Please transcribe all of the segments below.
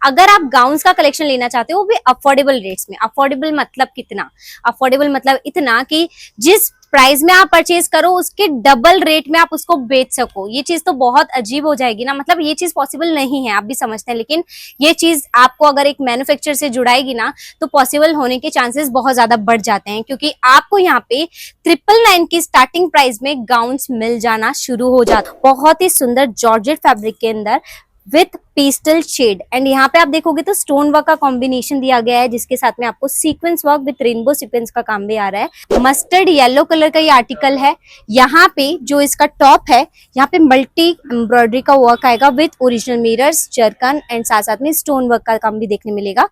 अगर आप गाउन्स का कलेक्शन लेना चाहते हो वो भी अफोर्डेबल रेट्स में। अफोर्डेबल मतलब कितना? अफोर्डेबल मतलब इतना कि जिस प्राइस में आप परचेज करो उसके डबल रेट में आप उसको बेच सको। ये चीज तो बहुत अजीब हो जाएगी ना, मतलब ये चीज पॉसिबल नहीं है, आप भी समझते हैं, लेकिन ये चीज आपको अगर एक मैन्युफैक्चरर से जुड़ाएगी ना तो पॉसिबल होने के चांसेस बहुत ज्यादा बढ़ जाते हैं, क्योंकि आपको यहाँ पे 999 की स्टार्टिंग प्राइस में गाउन्स मिल जाना शुरू हो जाता। बहुत ही सुंदर जॉर्जेट फैब्रिक के अंदर विथ पेस्टल शेड, एंड यहाँ पे आप देखोगे तो स्टोन वर्क का कॉम्बिनेशन दिया गया है, जिसके साथ में आपको sequence work with rainbow sequence का काम भी आ रहा है। मस्टर्ड येलो कलर का ये आर्टिकल है। यहाँ पे जो इसका टॉप है, यहाँ पे मल्टी एम्ब्रॉयडरी का वर्क आएगा with original mirrors, zircon and साथ साथ में स्टोन वर्क का काम भी देखने मिलेगा।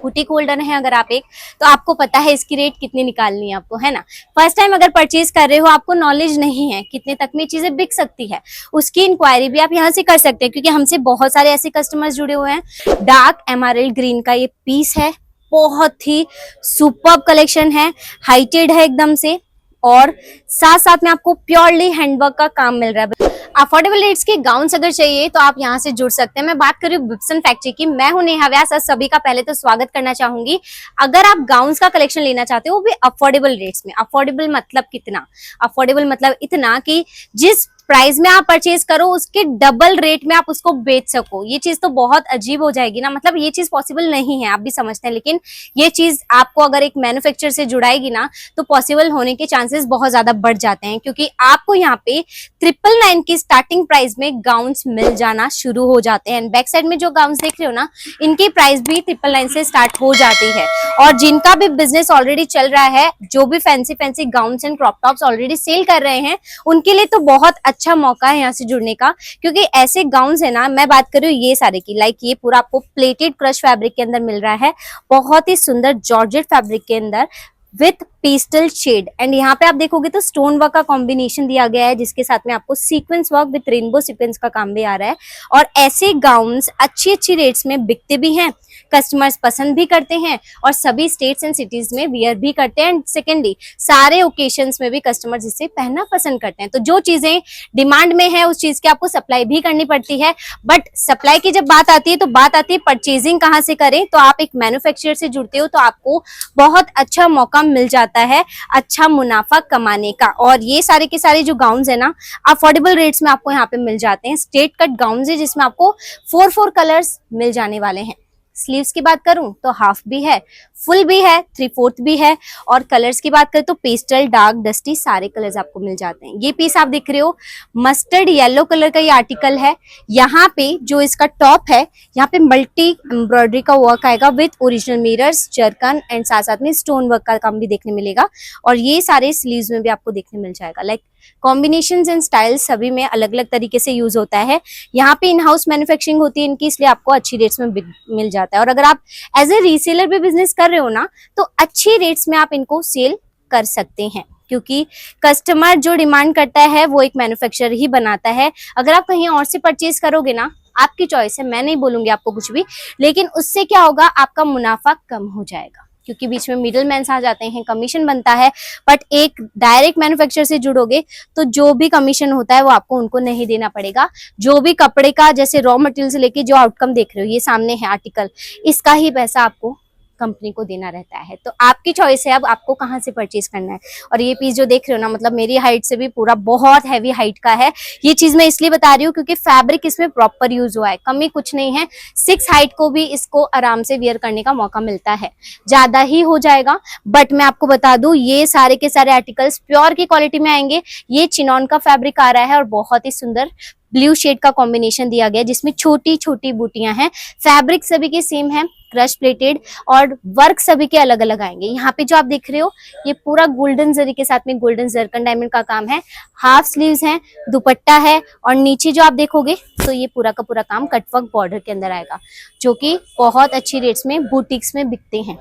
बुटीक होल्डर है अगर आप एक, तो आपको पता है इसकी रेट कितनी निकालनी है आपको, है ना। फर्स्ट टाइम अगर परचेज कर रहे हो, आपको नॉलेज नहीं है कितने तक में चीजें बिक सकती है, उसकी इंक्वायरी भी आप यहाँ से कर सकते हैं, क्योंकि हमसे बहुत सारे ऐसे कस्टमर्स जुड़े हुए हैं। डार्क एमरल्ड ग्रीन का ये पीस है, बहुत ही सुपर्ब कलेक्शन है, हाइटेड है एकदम से, और साथ साथ में आपको प्योरली हैंडवर्क का काम मिल रहा है। अफोर्डेबल रेट्स के गाउन्स अगर चाहिए तो आप यहाँ से जुड़ सकते हैं। मैं बात कर रही हूँ विप्सन फैक्ट्री की। मैं हूं नेहा व्यास। सभी का पहले तो स्वागत करना चाहूंगी। अगर आप गाउन्स का कलेक्शन लेना चाहते हो वो भी अफोर्डेबल रेट्स में। अफोर्डेबल मतलब कितना? अफोर्डेबल मतलब इतना कि जिस प्राइस में आप परचेज करो उसके डबल रेट में आप उसको बेच सको। ये चीज तो बहुत अजीब हो जाएगी ना, मतलब ये चीज पॉसिबल नहीं है, आप भी समझते हैं, लेकिन ये चीज आपको अगर एक मैन्युफैक्चरर से जुड़ाएगी ना तो पॉसिबल होने के चांसेस बहुत ज्यादा बढ़ जाते हैं, क्योंकि आपको यहाँ पे 999 की स्टार्टिंग प्राइस में गाउन्स मिल जाना शुरू हो जाते हैं। बैक साइड में जो गाउन्स देख रहे हो ना, इनकी प्राइस भी 999 से स्टार्ट हो जाती है। और जिनका भी बिजनेस ऑलरेडी चल रहा है, जो भी fancy fancy gowns and crop tops already sale कर रहे हैं, उनके लिए तो बहुत अच्छा मौका है यहाँ से जुड़ने का, क्योंकि ऐसे गाउन्स है ना, मैं बात कर रही हूँ ये सारे की, लाइक ये पूरा आपको प्लेटेड क्रश फैब्रिक के अंदर मिल रहा है, बहुत ही सुंदर जॉर्जेट फैब्रिक के अंदर विथ पेस्टल शेड, एंड यहाँ पे आप देखोगे तो स्टोन वर्क का कॉम्बिनेशन दिया गया है, जिसके साथ में आपको sequence work with rainbow sequence का काम भी आ रहा है। और ऐसे गाउन्स अच्छी रेट्स में बिकते भी हैं, कस्टमर्स पसंद भी करते हैं, और सभी स्टेट्स एंड सिटीज में वियर भी करते हैं। एंड सेकेंडली सारे ओकेशंस में भी कस्टमर्स इसे पहनना पसंद करते हैं। तो जो चीजें डिमांड में है उस चीज की आपको सप्लाई भी करनी पड़ती है। बट सप्लाई की जब बात आती है तो बात आती है परचेजिंग कहाँ से करें, तो आप एक मैन्युफैक्चरर से जुड़ते हो तो आपको बहुत अच्छा मौका मिल जाता है अच्छा मुनाफा कमाने का। और ये सारे के सारे जो गाउन्स है ना, अफोर्डेबल रेट्स में आपको यहाँ पे मिल जाते हैं। स्ट्रेट कट गाउन्स है जिसमें आपको 4 कलर्स मिल जाने वाले हैं। स्लीव्स की बात करूं तो हाफ भी है, फुल भी है, 3/4 भी है, और कलर्स की बात करें तो पेस्टल, डार्क, डस्टी सारे कलर्स आपको मिल जाते हैं। ये पीस आप देख रहे हो मस्टर्ड येलो कलर का ये आर्टिकल है। यहाँ पे जो इसका टॉप है, यहाँ पे मल्टी एम्ब्रॉयडरी का वर्क आएगा with original mirrors, zircon and साथ साथ में स्टोन वर्क का काम भी देखने मिलेगा। और ये सारे स्लीव्स में भी आपको देखने मिल जाएगा। लाइक कॉम्बिनेशंस एंड स्टाइल्स सभी में अलग अलग तरीके से यूज होता है। यहाँ पे इन हाउस मैन्युफैक्चरिंग होती है इनकी, इसलिए आपको अच्छी रेट्स में मिल जाता है। और अगर आप एज ए रीसेलर भी बिजनेस कर रहे हो ना, तो अच्छी रेट्स में आप इनको सेल कर सकते हैं, क्योंकि कस्टमर जो डिमांड करता है वो एक मैन्युफैक्चरर ही बनाता है। अगर आप कहीं और से परचेज करोगे ना, आपकी चॉइस है, मैं नहीं बोलूंगी आपको कुछ भी, लेकिन उससे क्या होगा, आपका मुनाफा कम हो जाएगा, क्योंकि बीच में मिडिल मैन आ जाते हैं, कमीशन बनता है। बट एक डायरेक्ट मैन्युफैक्चरर से जुड़ोगे तो जो भी कमीशन होता है वो आपको उनको नहीं देना पड़ेगा। जो भी कपड़े का जैसे रॉ मटेरियल से लेके जो आउटकम देख रहे हो, ये सामने है आर्टिकल, इसका ही पैसा आपको कंपनी को देना रहता है। तो आपकी चॉइस है अब आपको कहाँ से परचेज करना है। और ये पीस जो देख रहे हो ना, मतलब मेरी हाइट से भी पूरा बहुत हैवी हाइट का है। ये चीज मैं इसलिए बता रही हूँ क्योंकि फैब्रिक इसमें प्रॉपर यूज हुआ है, कमी कुछ नहीं है। 6 हाइट को भी इसको आराम से वियर करने का मौका मिलता है, ज्यादा ही हो जाएगा। बट मैं आपको बता दूं, ये सारे के सारे आर्टिकल्स प्योर की क्वालिटी में आएंगे। ये चिनॉन का फैब्रिक आ रहा है और बहुत ही सुंदर ब्लू शेड का कॉम्बिनेशन दिया गया है, जिसमें छोटी छोटी बूटियां हैं। फैब्रिक सभी के सेम है, क्रश प्लेटेड, और वर्क सभी के अलग अलग आएंगे। यहाँ पे जो आप देख रहे हो ये पूरा गोल्डन जरी के साथ में गोल्डन जरकन डायमंड का काम है। हाफ स्लीव्स हैं, दुपट्टा है, और नीचे जो आप देखोगे तो ये पूरा का पूरा काम कटवर्क बॉर्डर के अंदर आएगा, जो कि बहुत अच्छी रेट्स में बुटीक्स में बिकते हैं।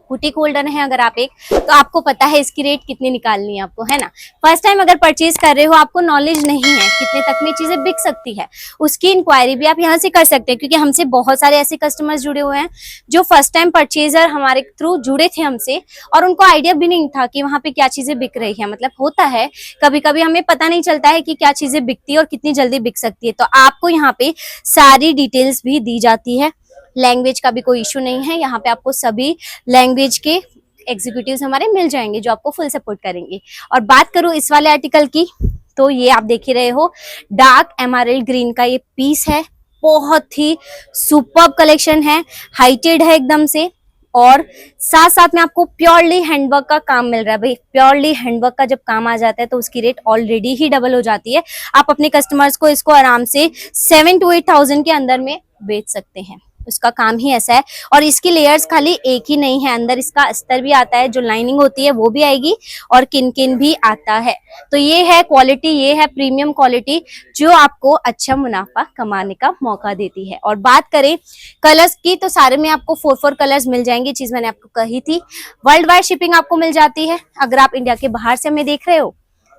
बुटीक होल्डर है अगर आप एक, तो आपको पता है इसकी रेट कितनी निकालनी है आपको, है ना। फर्स्ट टाइम अगर परचेज कर रहे हो, आपको नॉलेज नहीं है कितने तक में चीजें बिक सकती है, उसकी इंक्वायरी भी आप यहाँ से कर सकते हैं, क्योंकि हमसे बहुत सारे ऐसे कस्टमर्स जुड़े हुए हैं जो फर्स्ट टाइम परचेजर हमारे थ्रू जुड़े थे हमसे, और उनको आइडिया भी नहीं था कि वहाँ पे क्या चीजें बिक रही है। मतलब होता है कभी कभी हमें पता नहीं चलता है कि क्या चीजें बिकती है और कितनी जल्दी बिक सकती है, तो आपको यहाँ पे सारी डिटेल्स भी दी जाती है। लैंग्वेज का भी कोई इशू नहीं है, यहाँ पे आपको सभी लैंग्वेज के एग्जीक्यूटिव्स हमारे मिल जाएंगे जो आपको फुल सपोर्ट करेंगे। और बात करूं इस वाले आर्टिकल की, तो ये आप देख ही रहे हो, डार्क एमरल्ड ग्रीन का ये पीस है, बहुत ही सुपर्ब कलेक्शन है, हाइटेड है एकदम से, और साथ साथ में आपको प्योरली हैंडवर्क का काम मिल रहा है। भाई प्योरली हैंडवर्क का जब काम आ जाता है तो उसकी रेट ऑलरेडी ही डबल हो जाती है। आप अपने कस्टमर्स को इसको आराम से 7 to 8,000 के अंदर में बेच सकते हैं, उसका काम ही ऐसा है। और इसकी लेयर्स खाली एक ही नहीं है, अंदर इसका अस्तर भी आता है, जो लाइनिंग होती है वो भी आएगी, और किन भी आता है। तो ये है क्वालिटी, ये है प्रीमियम क्वालिटी जो आपको अच्छा मुनाफा कमाने का मौका देती है। और बात करें कलर्स की, तो सारे में आपको 4 कलर्स मिल जाएंगे, चीज मैंने आपको कही थी। वर्ल्ड वाइड शिपिंग आपको मिल जाती है। अगर आप इंडिया के बाहर से हमें देख रहे हो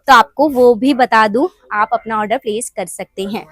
तो आपको वो भी बता दूं, आप अपना ऑर्डर प्लेस कर सकते हैं।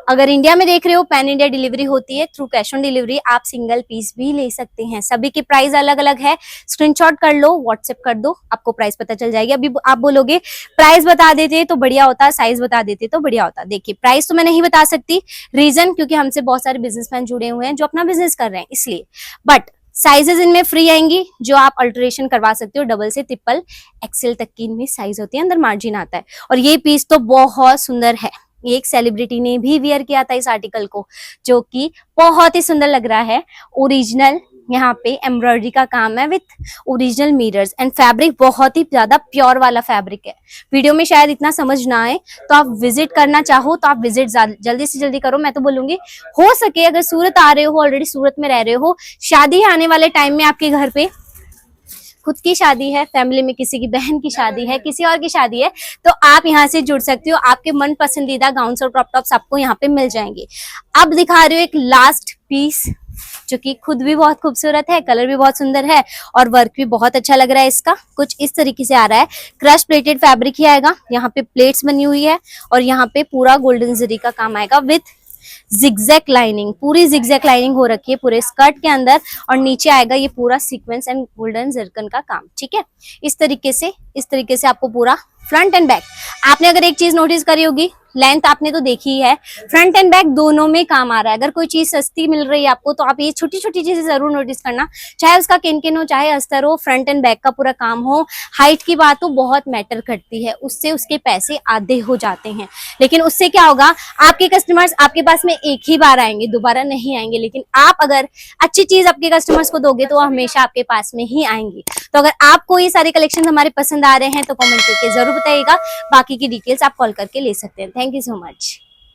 अगर इंडिया में देख रहे हो, पैन इंडिया डिलीवरी होती है थ्रू कैश ऑन डिलीवरी, आप सिंगल पीस भी ले सकते हैं। सभी की प्राइस अलग अलग है, स्क्रीनशॉट कर लो, व्हाट्सएप कर दो, आपको प्राइस पता चल जाएगी। अभी आप बोलोगे प्राइस बता देते तो बढ़िया होता, साइज बता देते तो बढ़िया होता। देखिए प्राइस तो मैं नहीं बता सकती, रीजन क्योंकि हमसे बहुत सारे बिजनेसमैन जुड़े हुए हैं जो अपना बिजनेस कर रहे हैं इसलिए, बट साइजेस इनमें फ्री आएंगी जो आप अल्टरेशन करवा सकते हो। डबल से ट्रिपल एक्सेल तक की इनमें साइज होती है, अंदर मार्जिन आता है। और ये पीस तो बहुत सुंदर है, एक सेलिब्रिटी ने भी वियर किया था इस आर्टिकल को, जो कि बहुत ही सुंदर लग रहा है। ओरिजिनल यहाँ पे एम्ब्रॉयडरी का काम है with original mirrors, and fabric बहुत ही ज्यादा प्योर वाला फैब्रिक है। वीडियो में शायद इतना समझ ना आए, तो आप विजिट करना चाहो तो आप विजिट जल्दी से जल्दी करो। मैं तो बोलूंगी हो सके अगर सूरत आ रहे हो, ऑलरेडी सूरत में रह रहे हो, शादी आने वाले टाइम में आपके घर पे खुद की शादी है, फैमिली में किसी की बहन की शादी है, किसी और की शादी है, तो आप यहाँ से जुड़ सकते हो। आपके मन पसंदीदा गाउन्स और क्रॉप टॉप्स आपको यहाँ पे मिल जाएंगे। अब दिखा रही हूँ एक लास्ट पीस जो कि खुद भी बहुत खूबसूरत है, कलर भी बहुत सुंदर है और वर्क भी बहुत अच्छा लग रहा है। इसका कुछ इस तरीके से आ रहा है, क्रश प्लेटेड फैब्रिक ही आएगा, यहाँ पे प्लेट्स बनी हुई है और यहाँ पे पूरा गोल्डन जरी का काम आएगा विथ जिगजैग लाइनिंग, पूरी जिगजैग लाइनिंग हो रखी है पूरे स्कर्ट के अंदर, और नीचे आएगा ये पूरा सीक्वेंस एंड गोल्डन जरकन का काम। ठीक है, इस तरीके से आपको पूरा फ्रंट एंड बैक। आपने अगर एक चीज नोटिस करी होगी, लेंथ आपने तो देखी ही है, फ्रंट एंड बैक दोनों में काम आ रहा है। अगर कोई चीज सस्ती मिल रही है आपको तो आप ये छोटी छोटी चीजें जरूर नोटिस करना, चाहे उसका किन हो, चाहे अस्तर हो, फ्रंट एंड बैक का पूरा काम हो। हाइट की बात तो बहुत मैटर करती है, उससे उसके पैसे आधे हो जाते हैं। लेकिन उससे क्या होगा, आपके कस्टमर्स आपके पास में एक ही बार आएंगे, दोबारा नहीं आएंगे। लेकिन आप अगर अच्छी चीज आपके कस्टमर्स को दोगे तो वो हमेशा आपके पास में ही आएंगे। तो अगर आपको ये सारे कलेक्शन हमारे पसंद आ रहे हैं तो कमेंट करके जरूर बताइएगा। बाकी की डिटेल्स आप कॉल करके ले सकते हैं। Thank you so much.